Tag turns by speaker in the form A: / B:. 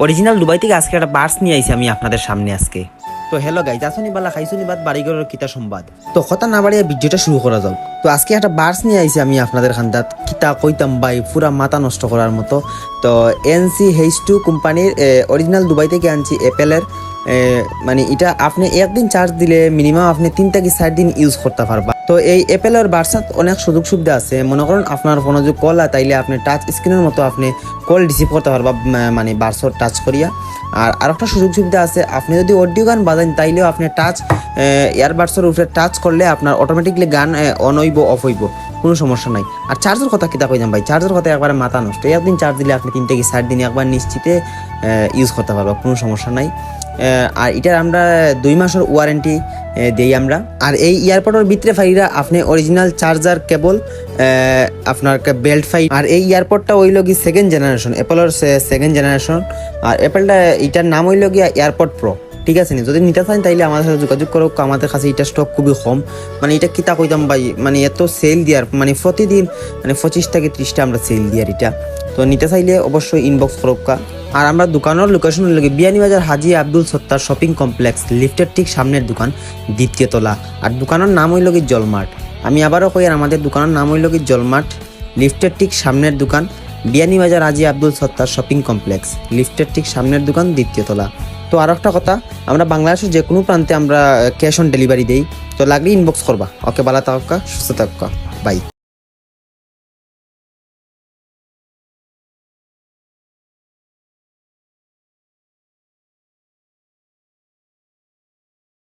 A: Original Dubai থেকে আজকে একটা বার্স নিয়ে আইছি আমি আপনাদের সামনে আজকে। তো হ্যালো গাইজ, আসনি বালা খাইছনি বাদ বাড়িঘরের কিতা সংবাদ। তো কথা না বাড়িয়ে ভিডিওটা শুরু করা যাও। তো আজকে একটা বার্স নিয়ে আইছি আমি আপনাদের খান্দাত, কিতা কইতাম ভাই পুরা মাথা নষ্ট করার মতো। তো NC-H2 কোম্পানির অরিজিনাল দুবাই থেকে আনছি অ্যাপেলের। মানে এটা আপনি একদিন চার্জ দিলে মিনিমাম আপনি 3 থেকে 4 দিন ইউজ করতে পারবা। তো এই অ্যাপেলের বার্সাত অনেক সুযোগ সুবিধা আছে। মনে করুন আপনার ফোনে যদি কল হয় তাইলে আপনি টাচ স্ক্রিনের মতো আপনি কল রিসিভ করতে পারবা, মানে বার্সর টাচ করিয়া। আর আরেকটা সুযোগ সুবিধা আছে, আপনি যদি অডিও গান বাজান তাইলেও আপনি টাচ ইয়ারবাডসের উপরে টাচ করলে আপনার অটোমেটিকলি গান অন হইব অফ হইব, কোনো সমস্যা নাই। আর চার্জের কথা কিতা কইলাম ভাই, চার্জের কথা একবারে মাথা নষ্ট। একদিন চার্জ দিলে আপনি 3 থেকে 4 দিন একবার নিশ্চিতে ইউজ করতে পারবা, কোনো সমস্যা নাই। আর এটার আমরা 2 মাসের ওয়ারেন্টি দেই আমরা। আর এই ইয়ারপডের ভিতরে ফাইরা আপনি অরিজিনাল চার্জার কেবল, আপনার বেল্ট ফাই। আর এই ইয়ারপডটা হইল কি 2nd জেনারেশন, অ্যাপলের 2nd জেনারেশন। আর অ্যাপলটা এটার নাম হইল গিয়া এয়ারপড প্রো, ঠিক আছে নি? যদি নিতে চান তাইলে আমাদের সাথে যোগাযোগ করো, আমাদের কাছে এটা স্টক খুবই কম। মানে এটা কিতা কইতাম ভাই, মানে এত সেল দিয়ার, মানে প্রতিদিন মানে 25 থেকে 30টা আমরা সেল দিয়ার এটা। তো নিতে চাইলে অবশ্যই ইনবক্স করোকা। আর আমরা দোকানের লোকেশন লাগে বিয়ানীবাজার হাজী আব্দুল সত্তার শপিং কমপ্লেক্স, লিফটের ঠিক সামনের দোকান, 2য় তলা। আর দোকানের নাম হইল কি জলমার্ট। আমি আবারও কই, আর আমাদের দোকানের নাম হইল কি জলমার্ট, লিফটের ঠিক সামনের দোকান, বিয়ানীবাজার হাজী আব্দুল সত্তার শপিং কমপ্লেক্স, লিফটের ঠিক সামনের দোকান, 2য় তলা। তো আর একটা কথা, আমরা বাংলাদেশের যে কোনো প্রান্তে আমরা ক্যাশ অন ডেলিভারি দেই। তো লাগলে ইনবক্স করবা। ওকে, ভালো থাকা, সুস্থ থাকা, বাই।